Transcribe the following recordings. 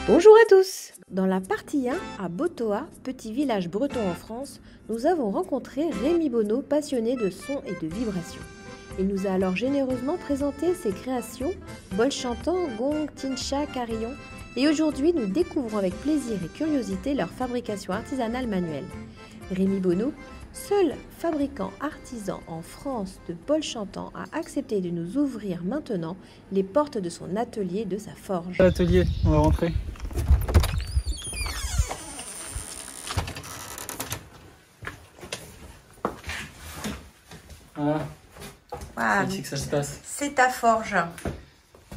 Bonjour à tous! Dans la partie 1, à Botoa, petit village breton en France, nous avons rencontré Rémi Bonneau, passionné de son et de vibrations. Il nous a alors généreusement présenté ses créations, bol chantant, gong, tincha, carillon, et aujourd'hui nous découvrons avec plaisir et curiosité leur fabrication artisanale manuelle. Rémi Bonneau, seul fabricant artisan en France de bol chantant, a accepté de nous ouvrir maintenant les portes de son atelier, de sa forge. L'atelier, on va rentrer. Voilà, c'est ici que ça se passe. C'est ta forge.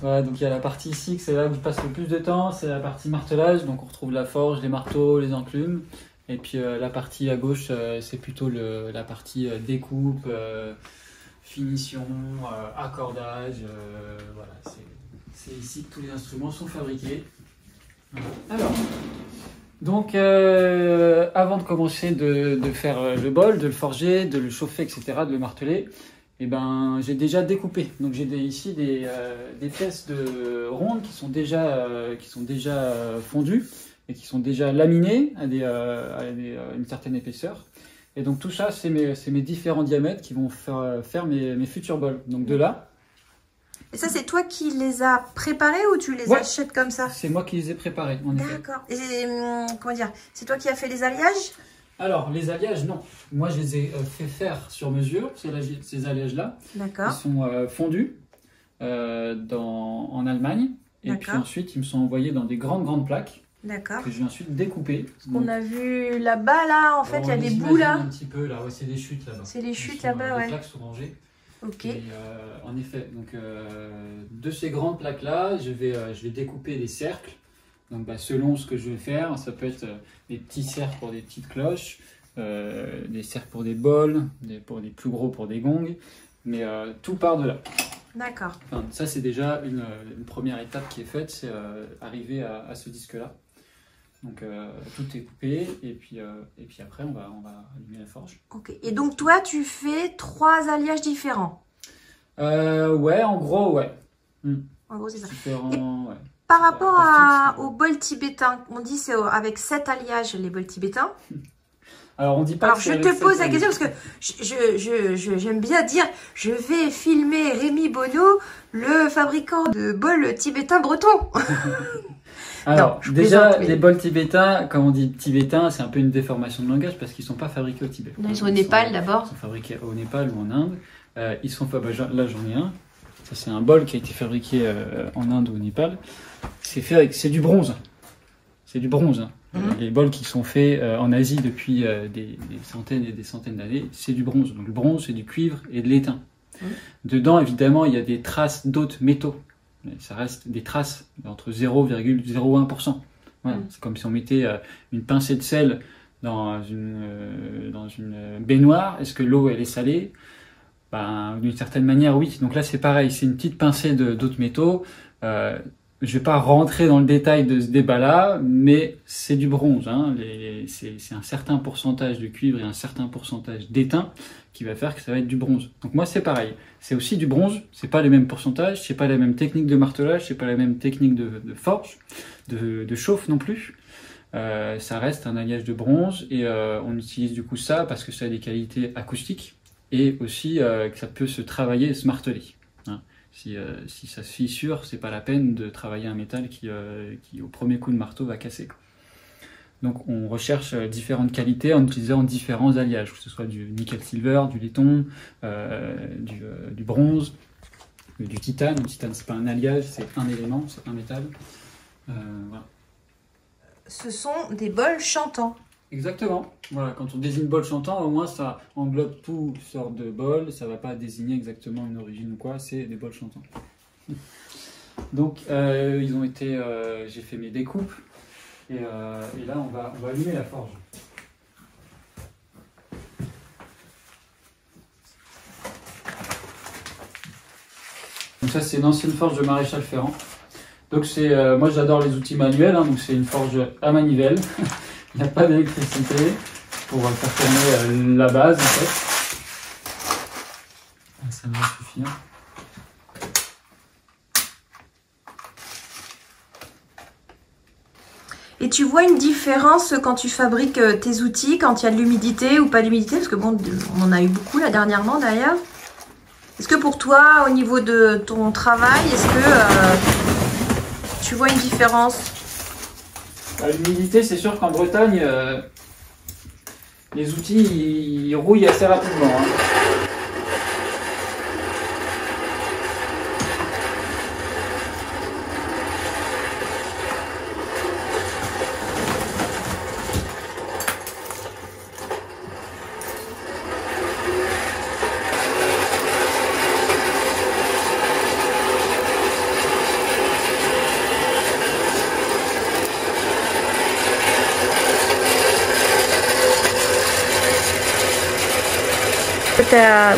Voilà, donc il y a la partie ici, c'est là où je passe le plus de temps, c'est la partie martelage, donc on retrouve la forge, les marteaux, les enclumes. Et puis la partie à gauche, c'est plutôt la partie découpe, finition, accordage. Voilà, c'est ici que tous les instruments sont fabriqués. Alors, donc avant de commencer de faire le bol, de le forger, de le chauffer, etc., de le marteler, eh ben, j'ai déjà découpé. Donc j'ai ici des pièces de rondes qui sont déjà fondues et qui sont déjà laminées à une certaine épaisseur. Et donc tout ça, c'est mes différents diamètres qui vont faire mes futurs bols. Donc de là. Et ça, c'est toi qui les as préparés ou tu les achètes comme ça? C'est moi qui les ai préparés. D'accord. Et comment dire, c'est toi qui as fait les alliages? Alors, les alliages, non. Moi, je les ai fait faire sur mesure, ces alliages-là. D'accord. Ils sont fondus en Allemagne. Et puis ensuite, ils me sont envoyés dans des grandes plaques. D'accord. Que je vais ensuite découper. On a vu là-bas, là, en fait, il y a des bouts là. Un petit peu, là, ouais, c'est des chutes là-bas. C'est les chutes là-bas, ouais. Les plaques sont rangées. Ok. Et, en effet, donc de ces grandes plaques-là, je vais découper des cercles. Donc selon ce que je vais faire, ça peut être des petits cercles pour des petites cloches, des cercles pour des bols, pour des plus gros pour des gongs, mais tout part de là. D'accord. Enfin, ça c'est déjà une première étape qui est faite, c'est arriver à ce disque-là. Donc tout est coupé et puis après on va allumer la forge. Ok. Et donc toi tu fais 3 alliages différents? Ouais, en gros, ouais. En gros c'est ça. Différents, ouais. Par rapport au bol tibétain, on dit c'est avec 7 alliages les bols tibétains. Alors on dit pas. Alors je te pose la question parce que j'aime bien dire je vais filmer Rémi Bonneau, le fabricant de bols tibétains bretons. Alors non, déjà les bols tibétains, comme on dit tibétain, c'est un peu une déformation de langage parce qu'ils ne sont pas fabriqués au Tibet. Là, ils sont au Népal d'abord. Ils sont fabriqués au Népal ou en Inde. Ils sont là j'en ai un. Ça c'est un bol qui a été fabriqué en Inde ou au Népal. C'est du bronze. C'est du bronze. Les bols qui sont faits en Asie depuis des centaines et des centaines d'années, c'est du bronze. Donc le bronze, c'est du cuivre et de l'étain. Dedans, évidemment, il y a des traces d'autres métaux. Mais ça reste des traces entre 0,01%. Voilà. C'est comme si on mettait une pincée de sel dans une baignoire. Est-ce que l'eau, elle est salée? Ben, d'une certaine manière, oui. Donc là, c'est pareil. C'est une petite pincée d'autres métaux. Je vais pas rentrer dans le détail de ce débat-là, mais c'est du bronze. Hein. C'est un certain pourcentage de cuivre et un certain pourcentage d'étain qui va faire que ça va être du bronze. Donc moi, c'est pareil. C'est aussi du bronze. C'est pas les mêmes pourcentages, c'est pas la même technique de martelage, c'est pas la même technique de forge, de chauffe non plus. Ça reste un alliage de bronze et on utilise du coup ça parce que ça a des qualités acoustiques et aussi que ça peut se travailler et se marteler. Hein. Si ça se fissure, c'est pas la peine de travailler un métal qui au premier coup de marteau va casser. Donc on recherche différentes qualités en utilisant différents alliages, que ce soit du nickel-silver, du laiton, du bronze, du titane. Le titane c'est pas un alliage, c'est un élément, c'est un métal. Voilà. Ce sont des bols chantants. Exactement. Voilà, quand on désigne bol chantant, au moins ça englobe toutes sortes de bols, ça ne va pas désigner exactement une origine ou quoi, c'est des bols chantants. Donc ils ont été, j'ai fait mes découpes et là on va allumer la forge. Donc ça c'est une ancienne forge de maréchal Ferrand. Donc moi j'adore les outils manuels, hein, donc c'est une forge à manivelle. Il n'y a pas d'électricité pour faire tourner la base en fait. Ça va suffire. Et tu vois une différence quand tu fabriques tes outils, quand il y a de l'humidité ou pas d'humidité? Parce que bon, on en a eu beaucoup là dernièrement d'ailleurs. Est-ce que pour toi, au niveau de ton travail, est-ce que tu vois une différence? L'humidité, c'est sûr qu'en Bretagne, les outils ils rouillent assez rapidement. Hein.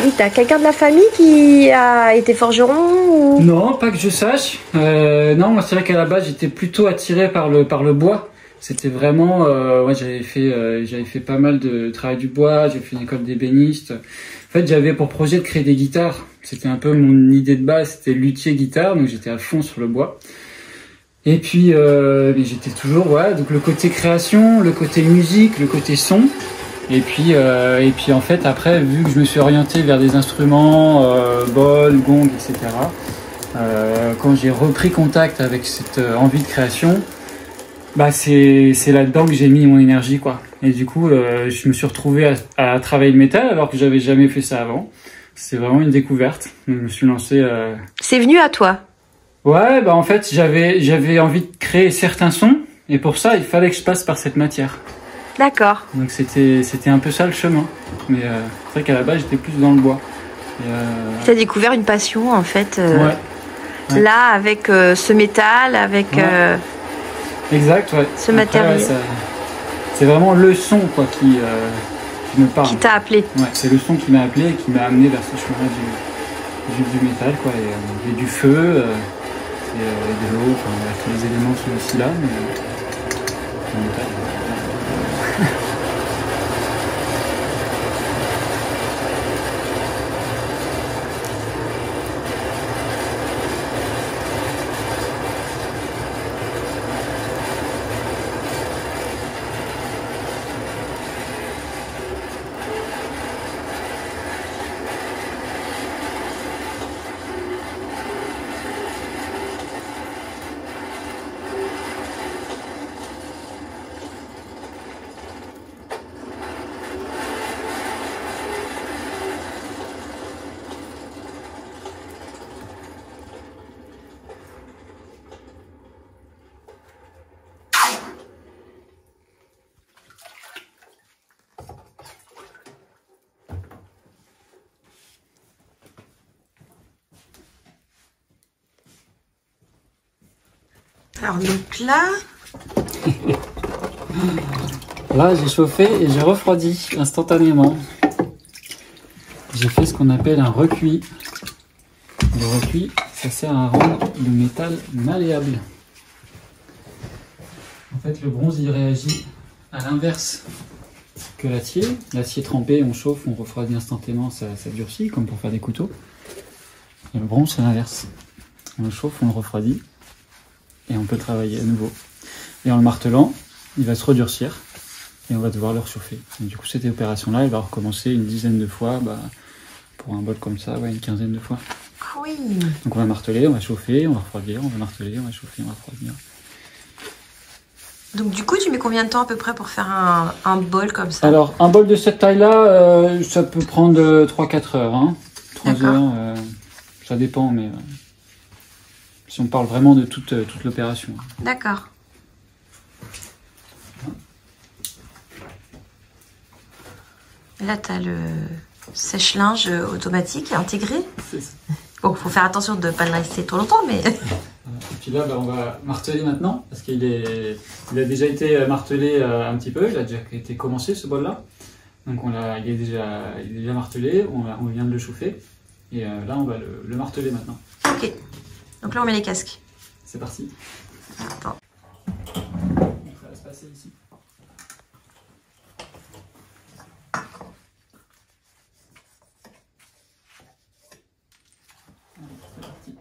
Oui, t'as quelqu'un de la famille qui a été forgeron ou... Non, pas que je sache. Non, moi c'est vrai qu'à la base j'étais plutôt attiré par le bois. C'était vraiment, ouais, j'avais fait pas mal de travail du bois. J'ai fait une école d'ébéniste. En fait, j'avais pour projet de créer des guitares. C'était un peu mon idée de base. C'était luthier guitare, donc j'étais à fond sur le bois. Et puis, j'étais toujours, ouais, donc le côté création, le côté musique, le côté son. Et puis en fait, après, vu que je me suis orienté vers des instruments, bol, gong, etc., quand j'ai repris contact avec cette envie de création, bah c'est là-dedans que j'ai mis mon énergie, quoi. Et du coup, je me suis retrouvé à travailler le métal alors que j'avais jamais fait ça avant. C'est vraiment une découverte. Je me suis lancé. C'est venu à toi? Ouais, bah en fait, j'avais envie de créer certains sons, et pour ça, il fallait que je passe par cette matière. D'accord. Donc c'était un peu ça le chemin. Mais c'est vrai qu'à la base, j'étais plus dans le bois. Tu as découvert une passion, en fait, ouais. là, avec ce métal, avec exact, ouais. ce matériel. Ouais, c'est vraiment le son, quoi, qui me parle. Qui t'a appelé. Ouais, c'est le son qui m'a appelé et qui m'a amené vers ce chemin-là du métal, quoi, et du feu, et de l'eau, enfin, voilà, tous les éléments sont aussi là, mais le métal. Alors donc là... Là, j'ai chauffé et j'ai refroidi instantanément. J'ai fait ce qu'on appelle un recuit. Le recuit, ça sert à rendre le métal malléable. En fait, le bronze, il réagit à l'inverse que l'acier. L'acier trempé, on chauffe, on refroidit instantanément, ça durcit, comme pour faire des couteaux. Et le bronze, c'est l'inverse. On le chauffe, on le refroidit, et on peut travailler à nouveau. Et en le martelant, il va se redurcir, et on va devoir le réchauffer. Et du coup, cette opération-là, elle va recommencer une dizaine de fois, pour un bol comme ça, ouais, une quinzaine de fois. Ah oui. Donc on va marteler, on va chauffer, on va refroidir, on va marteler, on va chauffer, on va refroidir. Donc du coup, tu mets combien de temps à peu près pour faire un bol comme ça? Alors, un bol de cette taille-là, ça peut prendre 3-4 heures. Hein. 3 heures, ça dépend, mais si on parle vraiment de toute l'opération. D'accord. Là, tu as le sèche-linge automatique intégré. C'est ça. Bon, faut faire attention de ne pas le laisser trop longtemps, mais... Et puis là, on va marteler maintenant, parce qu'il a déjà été martelé un petit peu, il a déjà été commencé ce bol-là. Donc il est déjà martelé, on vient de le chauffer, et là on va le marteler maintenant. Ok, donc là on met les casques. C'est parti. Attends. Ça va se passer ici. C'est parti.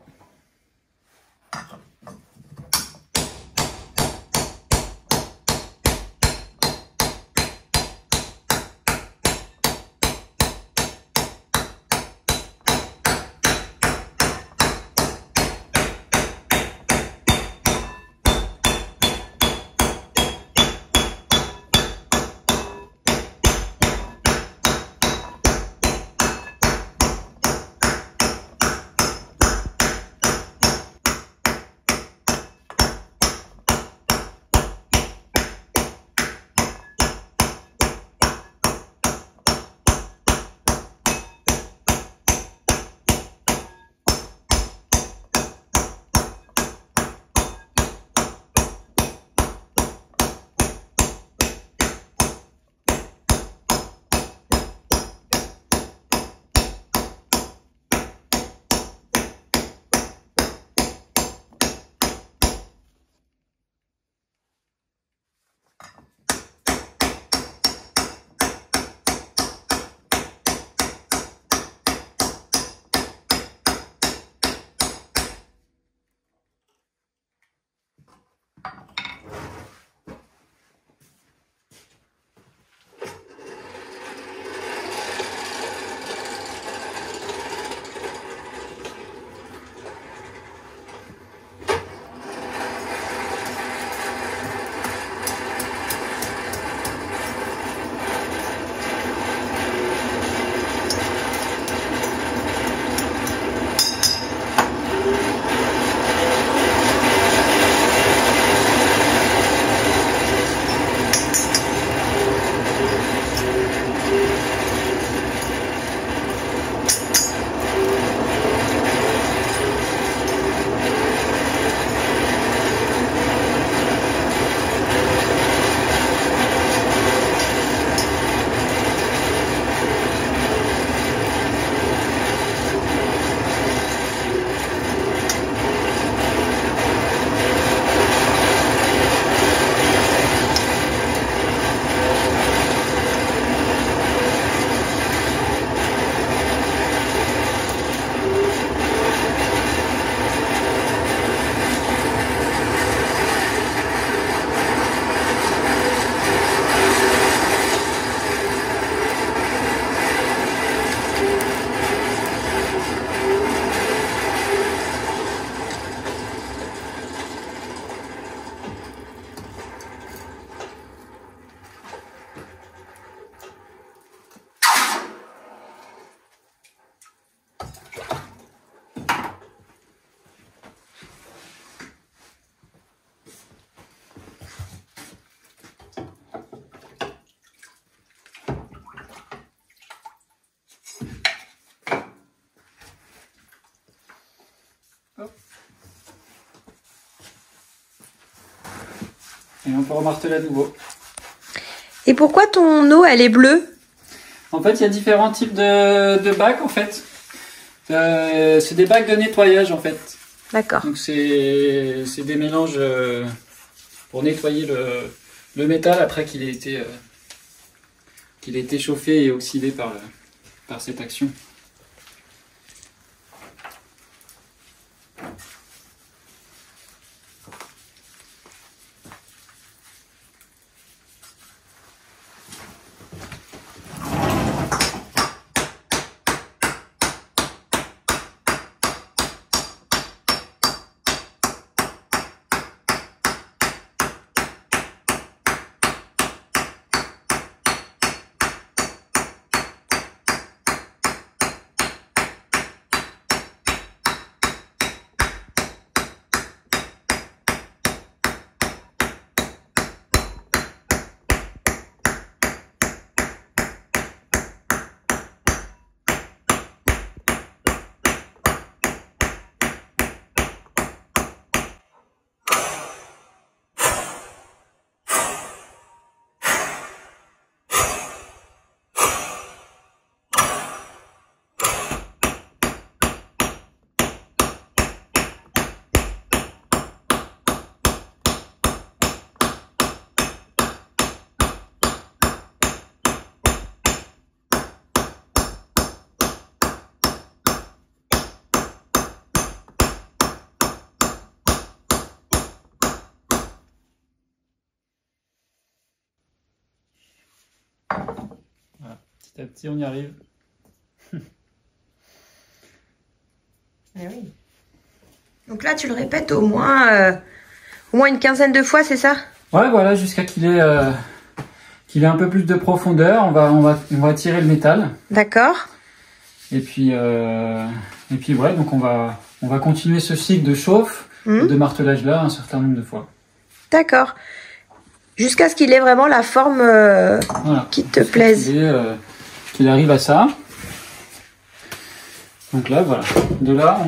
Et on peut remarteler à nouveau. Et pourquoi ton eau, elle est bleue? En fait, il y a différents types de bacs, en fait. C'est des bacs de nettoyage, en fait. D'accord. Donc, c'est des mélanges pour nettoyer le métal après qu'il ait été chauffé et oxydé par cette action. Voilà, petit à petit, on y arrive. Ah oui. Donc là, tu le répètes au moins une quinzaine de fois, c'est ça? Ouais, voilà, jusqu'à qu'il ait un peu plus de profondeur. On va tirer le métal. D'accord. Et puis ouais, donc on va continuer ce cycle de chauffe, de martelage là, un certain nombre de fois. D'accord. Jusqu'à ce qu'il ait vraiment la forme voilà. qui te plaise. Qu'il arrive à ça. Donc là, voilà. De là,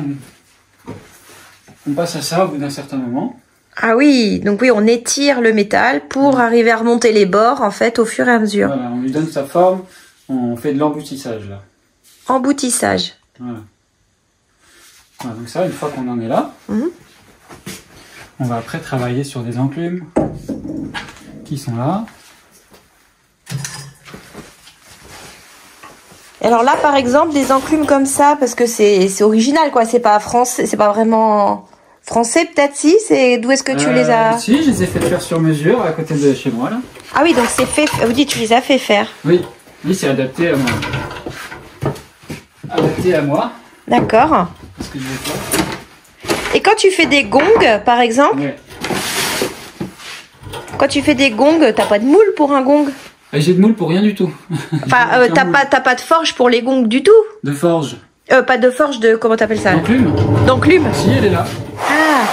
on passe à ça au bout d'un certain moment. Ah oui, donc oui, on étire le métal pour arriver à remonter les bords, en fait, au fur et à mesure. Voilà, on lui donne sa forme, on fait de l'emboutissage, là. Emboutissage. Voilà. Voilà, donc ça, une fois qu'on en est là, on va après travailler sur des enclumes qui sont là. Alors là, par exemple, des enclumes comme ça, parce que c'est original, quoi. C'est pas français, c'est pas vraiment Français, peut-être si. C'est d'où est-ce que tu les as? Si, je les ai fait faire sur mesure à côté de chez moi là. Ah oui, donc c'est fait. Vous dites, tu les as fait faire. Oui, c'est adapté à moi. Adapté à moi. D'accord. Ce que je vais faire. Et quand tu fais des gongs, par exemple, Ouais. quand tu fais des gongs, t'as pas de moule pour un gong? J'ai de moule pour rien du tout. Enfin, t'as pas de forge pour les gongs du tout? De forge. Pas de forge de... Comment t'appelles ça? D'enclume. D'enclume. Si, elle est là. Ah.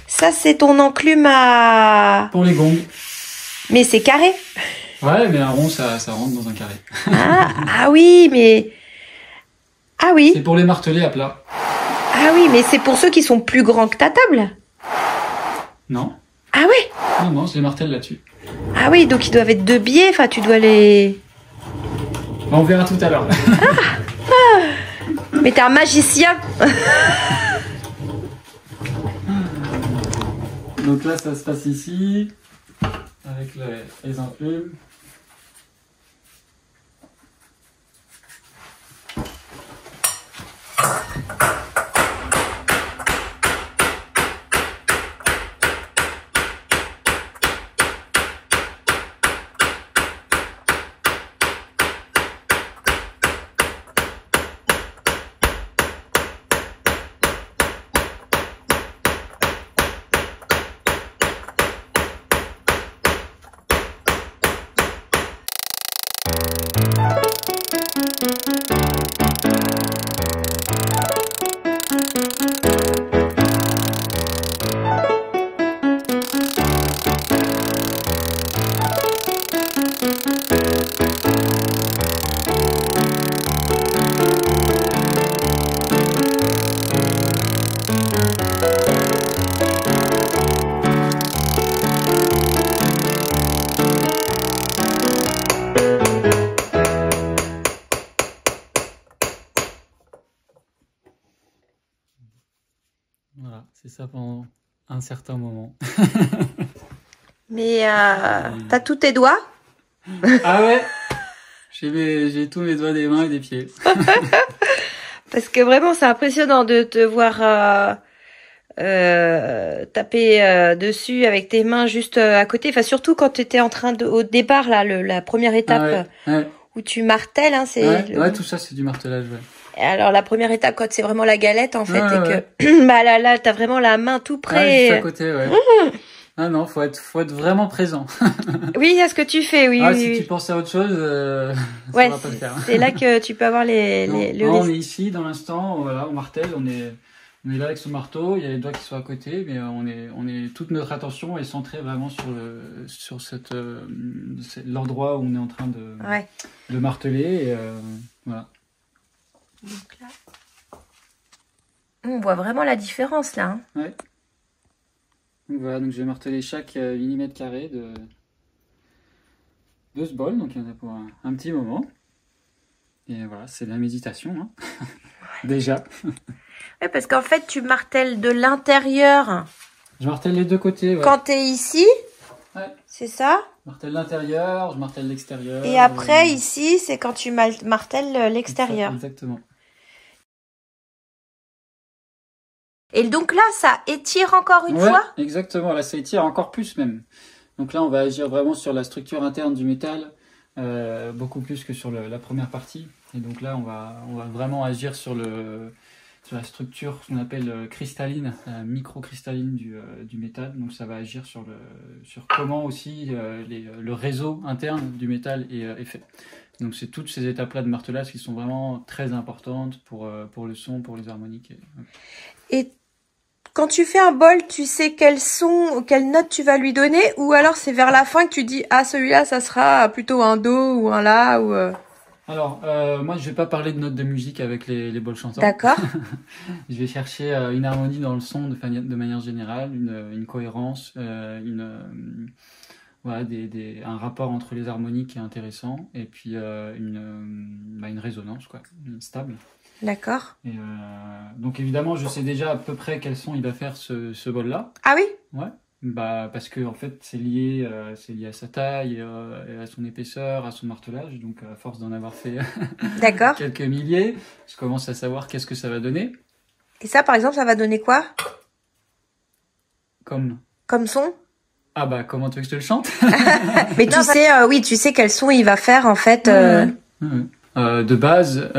Ça, c'est ton enclume à... Pour les gongs. Mais c'est carré. Ouais, mais un rond, ça rentre dans un carré. Ah oui, mais... Ah oui. C'est pour les marteler à plat. Ah oui, mais c'est pour ceux qui sont plus grands que ta table. Non. Ah ouais. Non, je les martèle là-dessus. Ah oui, donc ils doivent être de biais. Enfin, tu dois les... On verra tout à l'heure. Mais t'es un magicien. Donc là, ça se passe ici, avec les enclumes. Voilà, c'est ça pendant un certain moment. Mais t'as tous tes doigts? Ah ouais. J'ai tous mes doigts des mains et des pieds. Parce que vraiment, c'est impressionnant de te voir taper dessus avec tes mains juste à côté. Enfin, surtout quand tu étais en train de... Au départ, là, la première étape ouais. où tu martèles. Hein, c'est Ouais, tout ça, c'est du martelage, ouais. Et alors, la première étape, quand c'est vraiment la galette, en fait, Ouais, et que bah là, t'as vraiment la main tout Ouais, près. juste à côté, ouais. Ah non, faut être vraiment présent. Oui, à ce que tu fais, oui. Ah, oui, si oui. tu pensais à autre chose, ça Ouais, va pas le faire. c'est là que tu peux avoir le Non, on risque. est ici, dans l'instant, voilà, on martèle, on est là avec son marteau, il y a les doigts qui sont à côté, mais toute notre attention est centrée vraiment sur l'endroit où on est en train de marteler, et voilà. Donc là, on voit vraiment la différence, là. Hein. Ouais. Donc voilà, donc je vais marteler chaque millimètre carré de ce bol, donc il y en a pour un petit moment. Et voilà, c'est de la méditation, hein. Déjà. Ouais, parce qu'en fait, tu martèles de l'intérieur. Je martèle les deux côtés, ouais. Quand t'es ici, c'est ça? Je martèle l'intérieur, je martèle l'extérieur. Et après, ici, c'est quand tu martèles l'extérieur. Exactement. Et donc là, ça étire encore une fois? Exactement, là ça étire encore plus même. Donc là on va agir vraiment sur la structure interne du métal, beaucoup plus que sur la première partie. Et donc là on va vraiment agir sur la structure qu'on appelle cristalline, microcristalline du métal. Donc ça va agir sur comment aussi le réseau interne du métal est fait. Donc c'est toutes ces étapes-là de martelage qui sont vraiment très importantes pour le son, pour les harmoniques. Et quand tu fais un bol, tu sais quel son, quelle note tu vas lui donner, ou alors c'est vers la fin que tu dis ah celui-là ça sera plutôt un do ou un la ou. Alors moi je vais pas parler de notes de musique avec les bols chantants. D'accord. Je vais chercher une harmonie dans le son de manière générale, une cohérence, voilà, un rapport entre les harmonies qui est intéressant, et puis une résonance quoi, stable. D'accord. Et donc évidemment, je sais déjà à peu près quel son il va faire ce bol-là. Ah oui? Ouais. Bah parce que en fait c'est lié à sa taille, et à son épaisseur, à son martelage. Donc à force d'en avoir fait D'accord. quelques milliers, je commence à savoir qu'est-ce que ça va donner. Et ça, par exemple, ça va donner quoi? Comme son? Ah bah, comment tu veux que je te le chante? Mais tu sais, oui, tu sais quel son il va faire, en fait. De base,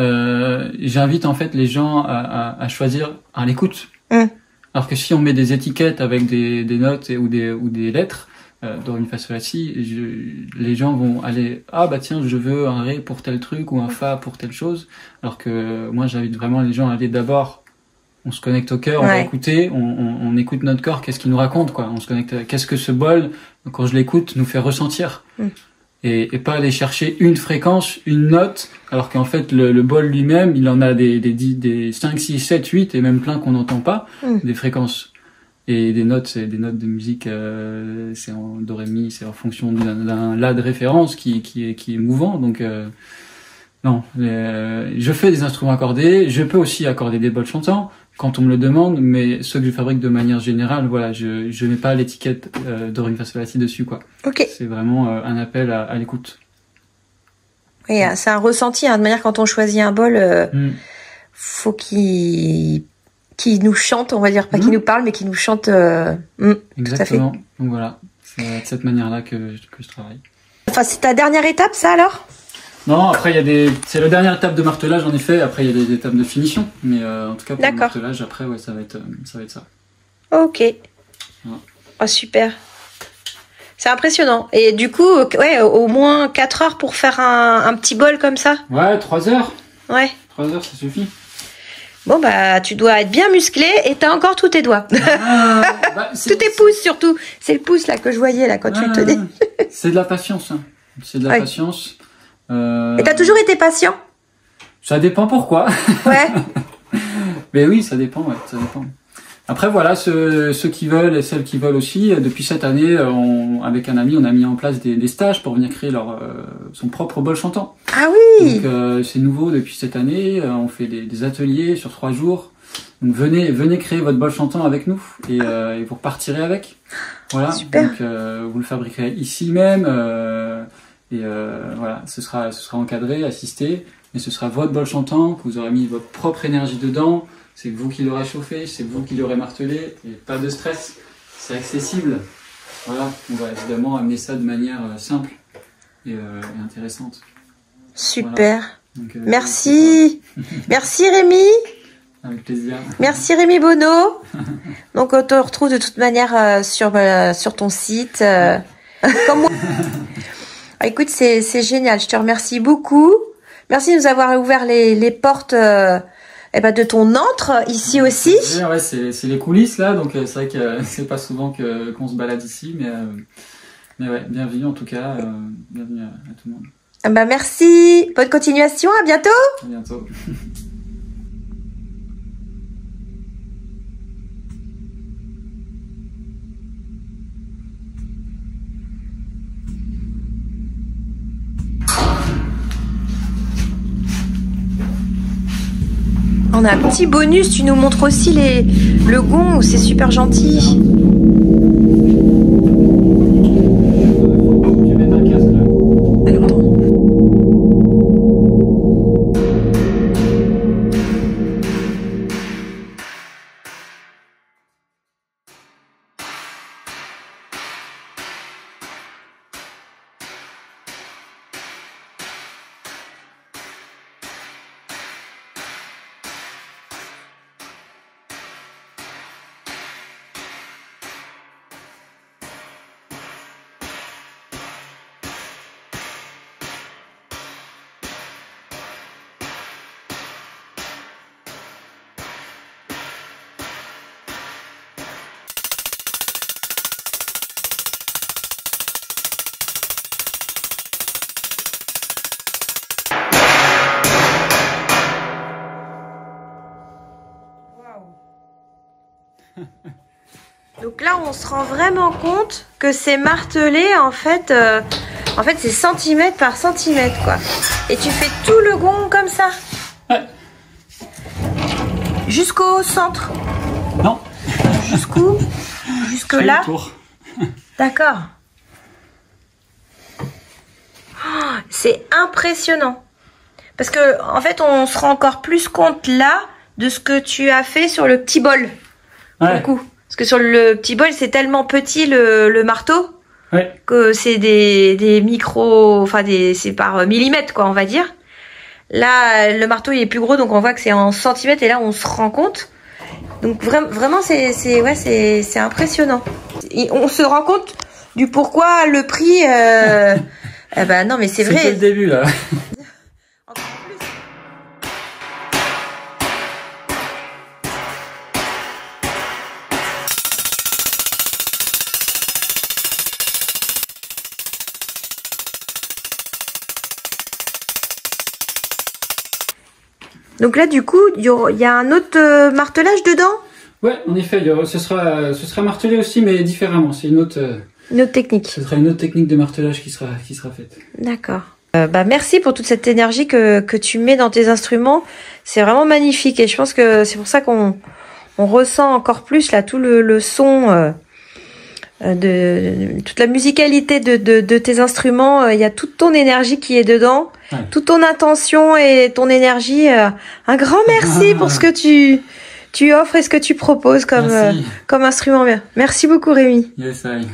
j'invite en fait les gens à choisir à l'écoute. Alors que si on met des étiquettes avec des notes ou des lettres, do, ré, mi, fa, sol, la, si, les gens vont aller, ah bah tiens, je veux un ré pour tel truc ou un fa pour telle chose. Alors que moi, j'invite vraiment les gens à aller d'abord, on se connecte au cœur, on va écouter, on écoute notre corps, qu'est-ce qu'il nous raconte, quoi. On se connecte, qu'est-ce que ce bol, quand je l'écoute, nous fait ressentir. Et pas aller chercher une fréquence, une note, alors qu'en fait, le bol lui-même, il en a des 5, 6, 7, 8, et même plein qu'on n'entend pas, des fréquences. Et des notes, c'est des notes de musique, c'est en do, ré, mi, c'est en fonction d'un la de référence qui est mouvant, donc, non, je fais des instruments accordés, je peux aussi accorder des bols chantants, quand on me le demande, mais ceux que je fabrique de manière générale, voilà, je mets pas l'étiquette do, ré, mi, fa, sol, la, si dessus, quoi. Ok. C'est vraiment un appel à l'écoute. Oui, c'est un ressenti, hein, de manière quand on choisit un bol, faut qu'il nous chante, on va dire, pas qu'il nous parle, mais qu'il nous chante. Exactement. Donc voilà, c'est de cette manière-là que je travaille. Enfin, c'est ta dernière étape, ça alors? Non, après c'est la dernière étape de martelage en effet. Après il y a des étapes de finition, mais en tout cas pour le martelage après ouais ça va être ça. Ok. Ouais. Oh super. C'est impressionnant. Et du coup ouais au moins 4 heures pour faire un petit bol comme ça. Ouais 3 heures. Ouais. 3 heures ça suffit. Bon bah tu dois être bien musclé et t'as encore tous tes doigts. Tous tes pouces surtout. C'est le pouce là que je voyais là quand tu le tenais. C'est de la patience. Hein. C'est de la patience. Et t'as toujours été patient? Ça dépend pourquoi. Ouais. Mais oui, ça dépend, ça dépend. Après, voilà, ceux qui veulent et celles qui veulent aussi, depuis cette année, avec un ami, on a mis en place des stages pour venir créer son propre bol chantant. Ah oui. Donc, c'est nouveau depuis cette année. On fait des ateliers sur 3 jours. Donc, venez créer votre bol chantant avec nous et vous repartirez avec. Voilà. Super. Donc, vous le fabriquerez ici même. Voilà, ce sera encadré, assisté, mais ce sera votre bol chantant, que vous aurez mis votre propre énergie dedans, c'est vous qui l'aurez chauffé, c'est vous qui l'aurez martelé, et pas de stress, c'est accessible. Voilà, on va évidemment amener ça de manière simple et intéressante. Super. Voilà. Donc, merci. Merci Rémi. Avec plaisir. Merci Rémi Bonneau. Donc on te retrouve de toute manière sur ton site. Comme moi. Écoute, c'est génial. Je te remercie beaucoup. Merci de nous avoir ouvert les portes de ton antre ici aussi. Ouais, c'est les coulisses là, donc c'est vrai que c'est pas souvent qu'on se balade ici, mais ouais, bienvenue en tout cas, bienvenue à tout le monde. Bah merci. Bonne continuation. À bientôt. À bientôt. On a un petit bonus, tu nous montres aussi le gong, c'est super gentil. Donc là, on se rend vraiment compte que c'est martelé, en fait c'est centimètre par centimètre, quoi. Et tu fais tout le gong comme ça? Ouais. Jusqu'au centre? Non. Jusqu'où? Jusque là? D'accord. Oh, c'est impressionnant. Parce que, en fait, on se rend encore plus compte là de ce que tu as fait sur le petit bol. Pour le coup. Parce que sur le petit bol, c'est tellement petit le marteau que c'est des micros, enfin c'est par millimètre quoi, on va dire. Là, le marteau il est plus gros, donc on voit que c'est en centimètres et là on se rend compte. Donc vraiment c'est impressionnant. Et on se rend compte du pourquoi le prix. Bah non mais c'est vrai. C'est le début là. Donc là, du coup, il y a un autre martelage dedans? Ouais, en effet, ce sera martelé aussi, mais différemment. C'est une autre technique. Ce sera une autre technique de martelage qui sera faite. D'accord. Bah merci pour toute cette énergie que tu mets dans tes instruments. C'est vraiment magnifique et je pense que c'est pour ça qu'on ressent encore plus là tout le son de toute la musicalité de tes instruments. Il y a toute ton énergie qui est dedans, toute ton intention et ton énergie. Un grand merci pour ce que tu offres et ce que tu proposes comme instrument. Merci beaucoup Rémi. Yes, I.